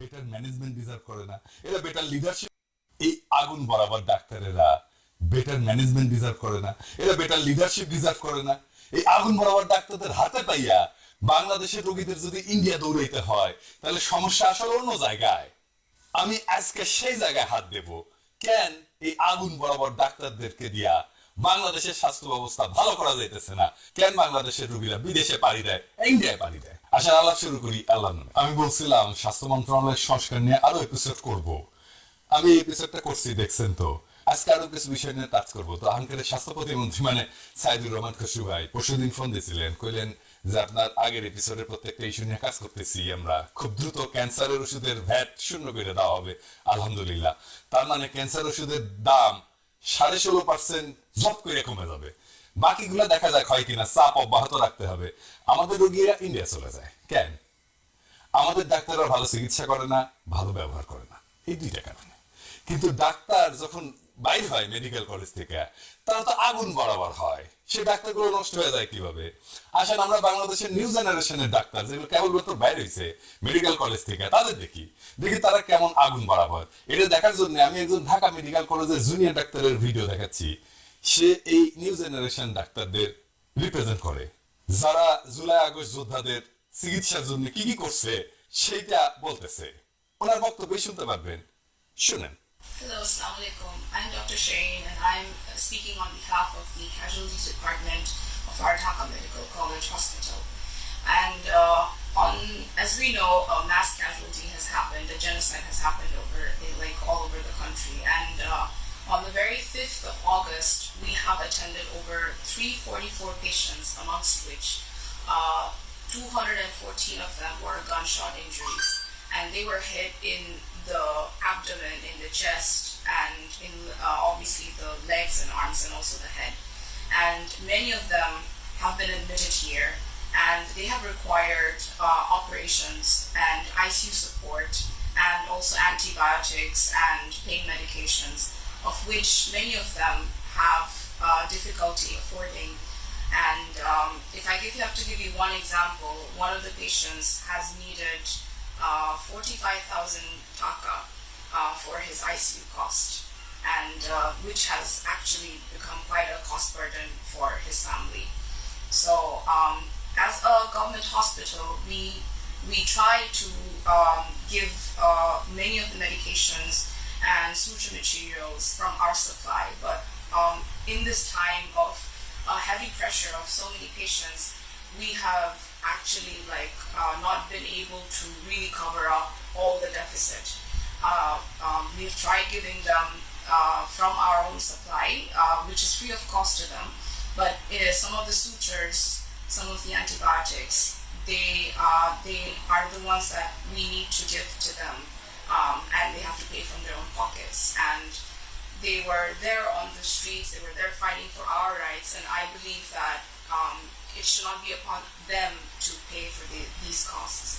Better management deserve করে না, এরা বেটার লিডারশিপ, এই আগুন বরাবর ডাক্তারেরা বেটার ম্যানেজমেন্ট ডিজার্ভ করে না, এরা বেটার লিডারশিপ ডিজার্ভ করে না। এই আগুন বরাবর ডাক্তারদের হাতে পাইয়া বাংলাদেশের রোগীদের যদি ইন্ডিয়া দৌড়াইতে হয়, তাহলে সমস্যা আসলে অন্য জায়গায়। আমি আজকে সেই জায়গায় হাত দেব, কেন এই আগুন বরাবর ডাক্তারদেরকে দিয়া বাংলাদেশের স্বাস্থ্য ব্যবস্থা ভালো করা যাইতেছে না, কেন বাংলাদেশের রোগীরা বিদেশে পাড়ি দেয়, ইন্ডিয়ায় পাড়ি দেয়। আচ্ছা, আল্লাহ শুরু করি আল্লাহ নামে। আমি বলছিলাম স্বাস্থ্য মন্ত্রণালয়ের সংস্কার নিয়ে আরো এপিসোড করব। আমি এই এপিসোডটা করছি, দেখছেন তো। আজকে আরো কিছু বিষয় নিয়ে টাচ করবো। তো আঙ্কেলের স্বাস্থ্য প্রতিমন্ত্রী মানে সাইদুর রহমান খসরু ভাই পরশুদিন ফোন দিয়েছিলেন, কইলেন যে আপনার আগের এপিসোডের প্রত্যেকটা ইস্যু নিয়ে কাজ করতেছি আমরা, খুব দ্রুত ক্যান্সারের ওষুধের ভ্যাট শূন্য করে দেওয়া হবে আলহামদুলিল্লাহ। তার মানে ক্যান্সার ওষুধের দাম 16.5% জব করে কমে যাবে। বাকিগুলো দেখা যাক হয় কিনা, চাপ অব্যাহত রাখতে হবে। আমাদের রোগীরা ইন্ডিয়া চলে যায় কেন? আমাদের ডাক্তাররা ভালো চিকিৎসা করে না, ভালো ব্যবহার করে না, এই দুইটা কারণে। কিন্তু ডাক্তার যখন বাইর হয় মেডিকেল কলেজ থেকে, তারা তো আগুন বরাবর হয়, সে ডাক্তারগুলো নষ্ট হয়ে যায় কিভাবে? আসেন আমরা বাংলাদেশের নিউ জেনারেশনের ডাক্তার যেগুলো কেবলমাত্র বাইরে হয়েছে মেডিকেল কলেজ থেকে, তাদের দেখি দেখি তারা কেমন আগুন বরাবর। এটা দেখার জন্য আমি একজন ঢাকা মেডিকেল কলেজের জুনিয়র ডাক্তারের ভিডিও দেখাচ্ছি। সে এই নিউ জেনারেশন ডাক্তারদের রিপ্রেজেন্ট করে, যারা জুলাই আগস্ট যোদ্ধাদের চিকিৎসার জন্য কি কি করছে সেটা বলতেছে। ওনার বক্তব্যই শুনতে পারবেন, শুনেন। Hello, Assalamu alaikum. I'm Dr. Shane and I'm speaking on behalf of the Casualties Department of our Dhaka Medical College Hospital. And as we know, a mass casualty has happened, a genocide has happened all over the country. And on the very 5th of August, we have attended over 344 patients, amongst which 214 of them were gunshot injuries. And they were hit in the abdomen, in the chest, and in obviously the legs and arms, and also the head. And many of them have been admitted here, and they have required operations and ICU support, and also antibiotics and pain medications, of which many of them have difficulty affording. And if I have to give you one example, one of the patients has needed 45,000 taka for his ICU cost, and which has actually become quite a cost burden for his family. So as a government hospital, we try to give many of the medications and suture materials from our supply, but in this time of heavy pressure of so many patients, we have actually not been able to really cover up all the deficit. We've tried giving them from our own supply, which is free of cost to them, but some of the sutures, some of the antibiotics, they are the ones that we need to give to them, and they have to pay from their own pockets. And they were there on the streets, they were there fighting for our rights, and I believe that it should not be upon them to pay for these costs.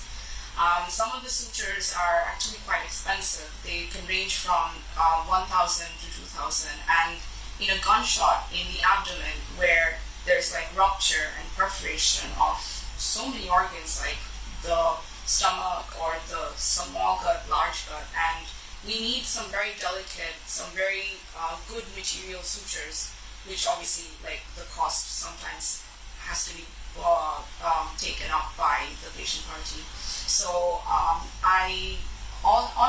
Some of the sutures are actually quite expensive. They can range from 1,000 to 2,000, and in a gunshot in the abdomen where there's rupture and perforation of so many organs like the stomach or the small gut, large gut, and we need some very delicate, some very good material sutures, which obviously the cost sometimes has to be taken up by the patient party. So on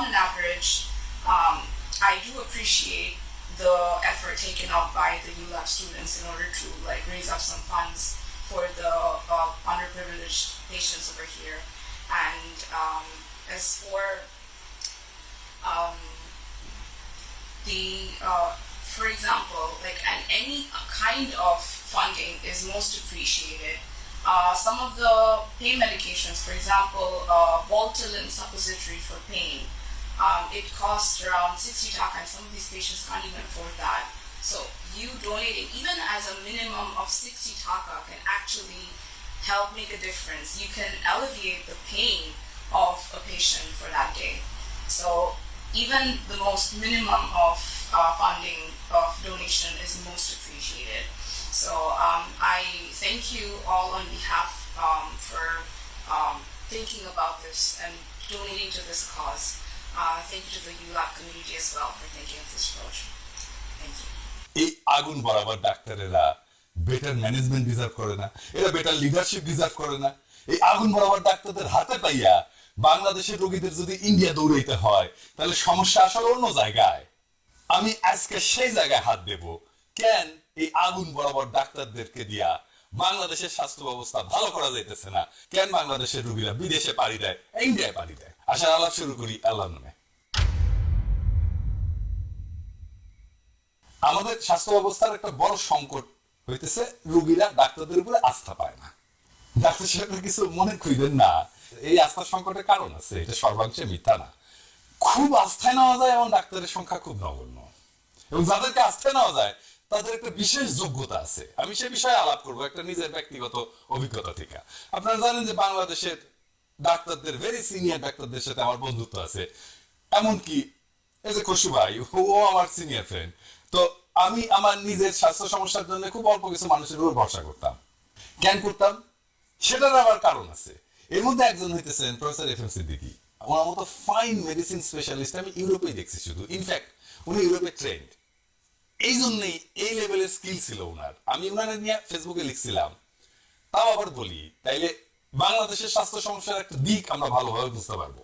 an average, I do appreciate the effort taken up by the ULAB students in order to raise up some funds for the underprivileged patients over here. And as for for example, and any kind of funding is most appreciated. Some of the pain medications, for example, Voltaren suppository for pain, it costs around 60 taka, and some of these patients can't even afford that. So you donating even as a minimum of 60 taka can actually help make a difference. You can alleviate the pain of a patient for that day. So even the most minimum of funding of donation is most appreciated. So I thank you all on behalf for thinking about this and donating to this cause. Thank you to the ULAB community as well for thinking of this approach. Thank you. এই আগুন বরাবর ডাক্তারেরা better management deserve করে না, এরা better leadership deserve করে না। এই আগুন বরাবর ডাক্তারদের হাতে পাইয়া বাংলাদেশের রোগীদের যদি ইন্ডিয়া দৌড়াইতে হয়, তাহলে সমস্যা আসলে অন্য জায়গায়। আমি আজকে সেই জায়গায় হাত দেব, কেন এই আগুন বরাবর ডাক্তারদেরকে দিয়া বাংলাদেশের স্বাস্থ্য ব্যবস্থা ভালো করা যাইতেছে না, কেন বাংলাদেশের রোগীরা বিদেশে পাড়ি দেয়, ইন্ডিয়ায় পাড়ি দেয়। আশার আলাপ শুরু করি আল্লাহর নামে। আমাদের স্বাস্থ্য ব্যবস্থার একটা বড় সংকট হইতেছে রোগীরা ডাক্তারদের উপরে আস্থা পায় না। ডাক্তার সাহেবরা কিছু মনে করিবেন না, এই আস্থার সংকটের কারণ আছে, এটা সর্বাংশে মিথ্যা না। খুব আস্থায় নেওয়া যায় এমন ডাক্তারের সংখ্যা খুব নগণ্য, এবং যাদেরকে আস্থায় নেওয়া যায় তাদের একটা বিশেষ যোগ্যতা আছে। আমি সে বিষয়ে আলাপ করবো একটা নিজের ব্যক্তিগত অভিজ্ঞতা থেকে। আপনারা জানেন যে বাংলাদেশের ডাক্তারদের, ভেরি সিনিয়র ডাক্তারদের সাথে আমার বন্ধুত্ব আছে, এমনকি এই যে খসু ভাই, ও আমার সিনিয়র ফ্রেন্ড। তো আমি আমার নিজের স্বাস্থ্য সমস্যার জন্য খুব অল্প কিছু মানুষের উপর ভরসা করতাম। কেন করতাম সেটার আবার কারণ আছে। এর মধ্যে একজন হইতেছেন প্রফেসর এফএম সিদ্দিকী। ওনার মতো ফাইন মেডিসিন স্পেশালিস্ট আমি ইউরোপেই দেখছি শুধু, ইনফ্যাক্ট উনি ইউরোপে ট্রেন্ড। এই জন্যই এই লেভেলের স্কিল ছিল ওনার। আমি ওনার নিয়ে ফেসবুকে লিখছিলাম। তাও আবার বলি, তাইলে বাংলাদেশের স্বাস্থ্য সমস্যার একটা দিক আমরা ভালোভাবে বুঝতে পারবো।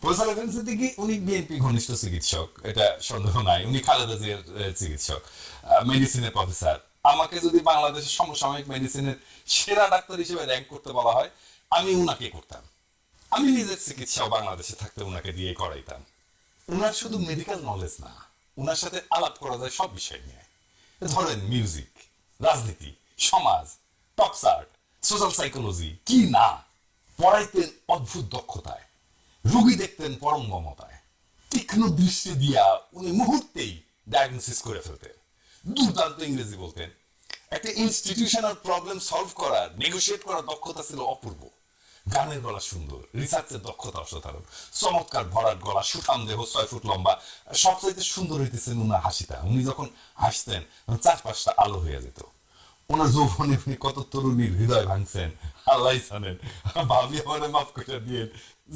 প্রফেসর এফএম সিদ্দিকী উনি বিএনপি ঘনিষ্ঠ চিকিৎসক, এটা সন্দেহ নাই। উনি খালেদা জিয়ার চিকিৎসক, মেডিসিনের প্রফেসর। আমাকে যদি বাংলাদেশের সমসাময়িক মেডিসিনের সেরা ডাক্তার হিসেবে র্যাঙ্ক করতে বলা হয়, আমি উনাকে করতাম। আমি নিজের চিকিৎসাও বাংলাদেশে থাকতে উনাকে দিয়ে করাইতাম। উনার শুধু মেডিকেল নলেজ না, উনার সাথে আলাপ করা যায় সব বিষয় নিয়ে। ধরেন মিউজিক, রাজনীতি, সমাজ, টপ আর্ট, সোশ্যাল সাইকোলজি, কি না। পড়াইতেন অদ্ভুত দক্ষতায়, রোগী দেখতেন পরম মমতায়। তীক্ষ্ণ দৃষ্টি দিয়া উনি মুহূর্তেই ডায়াগনোসিস করে ফেলতেন। দুর্দান্ত ইংরেজি বলতেন। একটা ইনস্টিটিউশনাল প্রবলেম সলভ করার, নেগোশিয়েট করার দক্ষতা ছিল অপূর্ব। গানের গলা সুন্দর, রিসার্চের দক্ষতা অসাধারণ, চমৎকার ভরাট গলা, সুঠাম দেহ, 6 ফুট লম্বা। সবচাইতে সুন্দর হইতেছেন উনার হাসিটা। উনি যখন হাসতেন চারপাশটা আলো হয়ে যেত। ওনার যৌবনে উনি কত তরুণীর হৃদয় ভাঙছেন আল্লাহ জানেন, ভাবি আমার মাফ করে দিয়ে।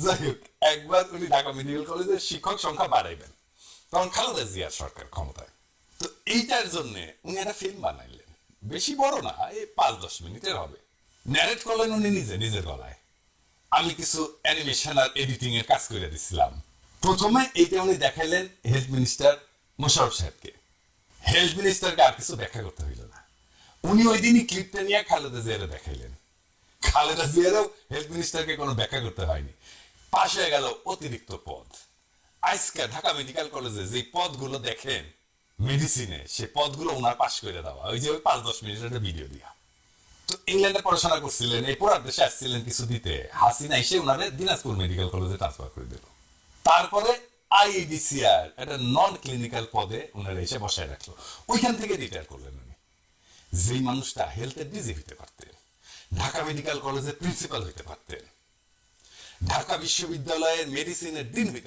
যাই হোক, একবার উনি ঢাকা মেডিকেল কলেজের শিক্ষক সংখ্যা বাড়াইবেন, তখন খালেদা জিয়ার সরকার ক্ষমতায়। তো এইটার জন্য উনি একটা ফিল্ম বানাইলেন, বেশি বড় না, এই 5-10 মিনিটের হবে। ন্যারেট করলেন উনি নিজের গলায়। আমি কিছু অ্যানিমেশন আর এডিটিং এর কাজ করে দিছিলাম। প্রথমে এইটা উনি দেখাইলেন হেলথ মিনিস্টার মোশাররফ সাহেবকে। হেলথ মিনিস্টারকে আর কিছু ব্যাখ্যা করতে হইল না, উনি ওই দিনই ক্লিপটা নিয়ে খালেদা জিয়ারে দেখাইলেন। খালেদা জিয়ারও হেলথ মিনিস্টারকে কোনো ব্যাখ্যা করতে হয়নি। পাশ হয়ে গেল অতিরিক্ত পদ। আজকে ঢাকা মেডিকেল কলেজে যে পদগুলো দেখেন মেডিসিনে, সে পদগুলো ওনার পাশ করে দেওয়া, ওই যে 5-10 মিনিটের ভিডিও দিয়া। তো ইংল্যান্ডে পড়াশোনা করছিলেন, এই পুরার দেশে আসছিলেন কিছু দিতে, হাসিনা এসে ওনারে দিনাজপুর মেডিকেল কলেজে ট্রান্সফার করে দিল। তারপরে আইইডিসিআর একটা নন ক্লিনিক্যাল পদে ওনারা এসে বসায় রাখলো, ওইখান থেকে রিটায়ার করলেন উনি। যেই মানুষটা হেলথের ডিজি হইতে পারতেন, ঢাকা মেডিকেল কলেজের প্রিন্সিপাল হইতে পারতেন, ঢাকা বিশ্ববিদ্যালয়ের মেডিসিনের ডিন হইতে